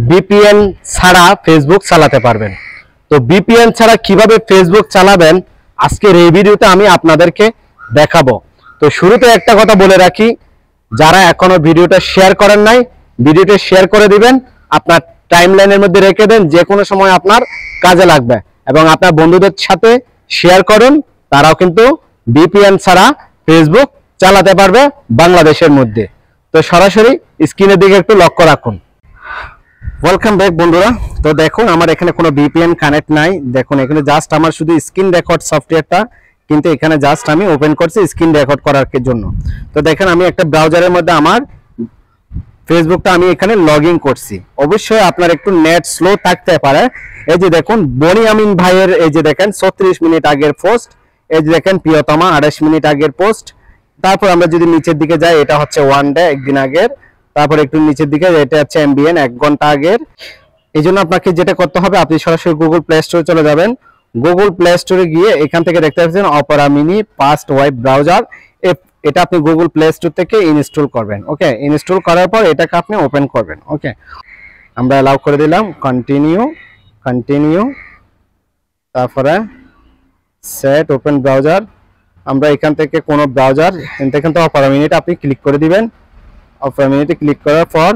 বিপিএন ছাড়া ফেসবুক চালাতে পারবেন। তো বিপিএন ছাড়া কিভাবে ফেসবুক চালাবেন আজকের এই ভিডিওতে আমি আপনাদেরকে দেখাবো। তো শুরুতে একটা কথা বলে রাখি, যারা এখনো ভিডিওটা শেয়ার করেন নাই, ভিডিওটা শেয়ার করে দিবেন, আপনার টাইমলাইনের মধ্যে রেখে দেন, যে কোনো সময় আপনার কাজে লাগবে। এবং আপনার বন্ধুদের সাথে শেয়ার করুন, তারাও কিন্তু বিপিএন ছাড়া ফেসবুক চালাতে পারবে বাংলাদেশের মধ্যে। তো সরাসরি স্ক্রিনের দিকে একটু লক্ষ্য রাখুন। ওয়েলকাম ব্যাক বন্ধুরা। তো দেখুন আমার এখানে কোনো ভিপিএন কানেক্ট নাই। দেখুন এখানে জাস্ট আমার শুধু স্ক্রিন রেকর্ড সফটওয়্যারটা কিন্তু এখানে জাস্ট আমি ওপেন করছি স্ক্রিন রেকর্ড করার জন্য। তো দেখেন আমি একটা ব্রাউজারের মধ্যে আমার ফেসবুকটা আমি এখানে লগ ইন করছি। অবশ্যই আপনার একটু নেট স্লো থাকতে পারে। এই যে দেখুন বনি আমিন ভাইয়ের এই যে দেখেন 36 মিনিট আগের পোস্ট, এই যে দেখেন প্রিয়তমা 28 মিনিট আগের পোস্ট। তারপর আমরা যদি নিচের দিকে যাই, এটা হচ্ছে ওয়ান ডে, একদিন আগের। তারপর একটু নিচের দিকে এটা হচ্ছে এমবিএন 1 ঘন্টা আগের। এই জন্য আপনাকে যেটা করতে হবে, আপনি সরাসরি গুগল প্লে স্টোরে চলে যাবেন। গুগল প্লে স্টোরে গিয়ে এখান থেকে দেখতে পাচ্ছেন Opera mini fast web browser, এটা আপনি গুগল প্লে স্টোর থেকে ইনস্টল করবেন। ওকে, ইনস্টল করার পর এটাকে আপনি ওপেন করবেন। ওকে, আমরা অ্যালাউ করে দিলাম, কন্টিনিউ, তারপরে সেট ওপেন ব্রাউজার। আমরা এখান থেকে কোনো ব্রাউজার, এখান থেকে অপেরা মিনিটা আপনি ক্লিক করে দিবেন। অপেরা মিনিটে ক্লিক করার পর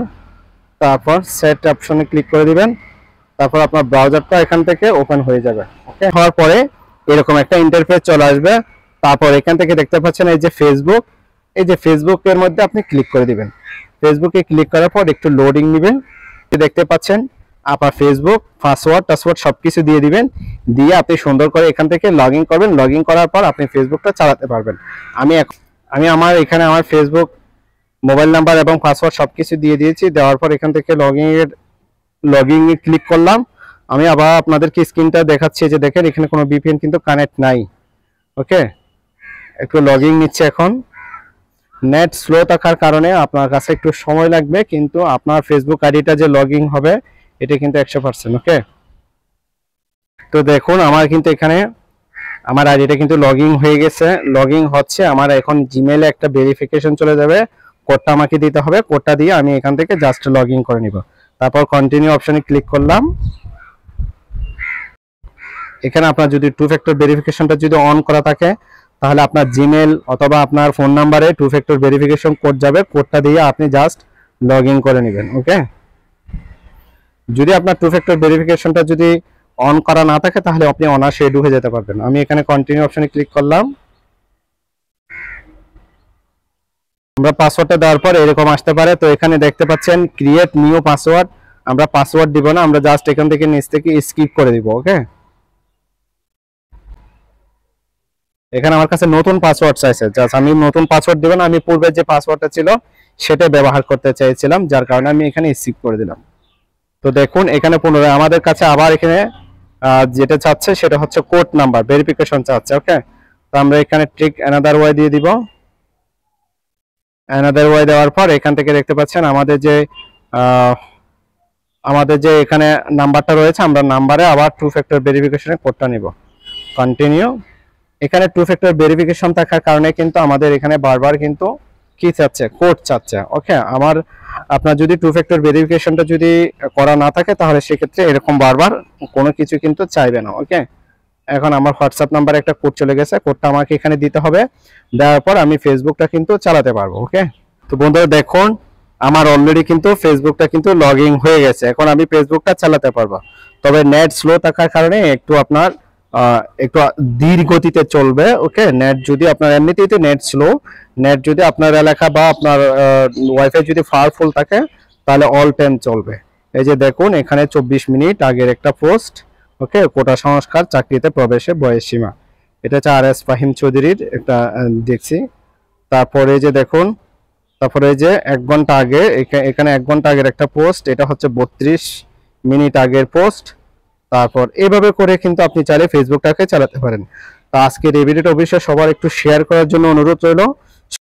তারপর সেট অপশনে ক্লিক করে দিবেন। তারপর আপনার ব্রাউজারটা এখান থেকে ওপেন হয়ে যাবে। ওকে, হওয়ার পরে এরকম একটা ইন্টারফেস চলে আসবে। তারপর এখান থেকে দেখতে পাচ্ছেন এই যে ফেসবুক, এই যে ফেসবুকের মধ্যে আপনি ক্লিক করে দিবেন। ফেসবুকে ক্লিক করার পর একটু লোডিং নেবেন। দেখতে পাচ্ছেন আপনার ফেসবুক পাসওয়ার্ড সবকিছু দিয়ে দিবেন। দিয়ে আপনি সুন্দর করে এখান থেকে লগ ইন করবেন। লগ ইন করার পর আপনি ফেসবুকটা চালাতে পারবেন। আমি আমার এখানে আমার ফেসবুক মোবাইল নাম্বার এবং পাসওয়ার্ড সবকিছু দিয়ে দিয়েছি। দেওয়ার পর এখান থেকে লগইন এ ক্লিক করলাম। আমি আবার আপনাদেরকে স্ক্রিনটা দেখাচ্ছি, যে দেখেন এখানে কোনো ভিপিএন কিন্তু কানেক্ট নাই। ওকে, একটু লগইন নিচ্ছে। এখন নেট স্লো থাকার কারণে আপনার কাছে একটু সময় লাগবে, কিন্তু আপনার ফেসবুক আইডিটা যে লগইন হবে এটা কিন্তু 100%। ওকে, তো দেখুন আমার কিন্তু এখানে আমার আইডিটা কিন্তু লগইন হয়ে গেছে, লগইন হচ্ছে। আমার এখন জিমেইলে একটা ভেরিফিকেশন চলে যাবে, কোডটা আমাকে দিতে হবে। কোডটা দিয়ে আমি এখান থেকে জাস্ট লগইন করে নিব। তারপর কন্টিনিউ অপশনে ক্লিক করলাম। এখানে আপনার যদি টু ফ্যাক্টর ভেরিফিকেশনটা যদি অন করা থাকে, তাহলে আপনার জিমেইল অথবা আপনার ফোন নাম্বারে টু ফ্যাক্টর ভেরিফিকেশন কোড যাবে। কোডটা দিয়ে আপনি জাস্ট লগইন করে নেবেন। ওকে, যদি আপনার টু ফ্যাক্টর ভেরিফিকেশনটা যদি অন করা না থাকে, তাহলে আপনি অনায়াসে ঢুকে যেতে পারবেন। আমি এখানে কন্টিনিউ অপশনে ক্লিক করলাম। আমরা পাসওয়ার্ডটা দেওয়ার পর এরকম আসতে পারে। তো এখানে দেখতে পাচ্ছেন ক্রিয়েট নিউ পাসওয়ার্ড। আমরা পাসওয়ার্ড দিব না, আমরা জাস্ট এখান থেকে নিচ থেকে স্কিপ করে দিব। ওকে, এখানে আমার কাছে নতুন পাসওয়ার্ড চাইছে, জাস্ট আমি নতুন পাসওয়ার্ড দিব না। আমি পূর্বে যে পাসওয়ার্ডটা ছিল সেটা ব্যবহার করতে চাইছিলাম, যার কারণে আমি এখানে স্কিপ করে দিলাম। তো দেখুন এখানে পুনরায় আমাদের কাছে আবার এখানে যেটা চাচ্ছে সেটা হচ্ছে কোড নাম্বার ভেরিফিকেশন চাচ্ছে। ওকে, তো আমরা এখানে ট্রিক অ্যানাদার ওয়ে দিয়ে দিব। অ্যানাদার ওয়ে দেওয়ার পর এখান থেকে দেখতে পাচ্ছেন আমাদের যে এখানে নাম্বারটা রয়েছে, আমরা নাম্বারে আবার টু ফ্যাক্টর ভেরিফিকেশনের কোডটা নিব। কন্টিনিউ। এখানে টু ফ্যাক্টর ভেরিফিকেশন থাকার কারণে কিন্তু আমাদের এখানে বারবার কিন্তু কি চাচ্ছে, কোড চাচ্ছে। ওকে, আপনার যদি টু ফ্যাক্টর ভেরিফিকেশনটা যদি করা না থাকে, তাহলে সেক্ষেত্রে এরকম বারবার কোনো কিছু কিন্তু চাইবে না। ওকে, এখন আমার হোয়াটসঅ্যাপ নাম্বারে একটা কোড চলে গেছে, কোডটা আমাকে এখানে দিতে হবে। দেওয়ার পর আমি ফেসবুকটা কিন্তু চালাতে পারবো। ওকে, তো বন্ধুরা দেখুন আমার অলরেডি কিন্তু ফেসবুকটা কিন্তু লগ ইন হয়ে গেছে। এখন আমি ফেসবুকটা চালাতে পারবো, তবে নেট স্লো থাকার কারণে একটু আপনার একটু ধীর গতিতে চলবে। ওকে, নেট যদি আপনার এমনিতেই তো নেট স্লো, নেট যদি আপনার এলাকা বা আপনার ওয়াইফাই যদি পাওয়ারফুল থাকে, তাহলে অল টাইম চলবে। এই যে দেখুন এখানে 24 মিনিট আগের একটা পোস্ট। ওকে, কোটা সংস্কার চাকরিতে প্রবেশে বয়স সীমা, এটা হচ্ছে আর এস ফাহিম চৌধুরীর একটা দেখছি। তারপরে যে দেখুন, তারপরে যে 1 ঘন্টা আগে এখানে 1 ঘন্টা আগের একটা পোস্ট, এটা হচ্ছে 32 মিনিট আগের পোস্ট। তারপর এইভাবে করে কিন্তু আপনি চাইলে ফেসবুকটাকে চালাতে পারেন। তো আজকের এই ভিডিওটা অবশ্যই সবার একটু শেয়ার করার জন্য অনুরোধ রইল।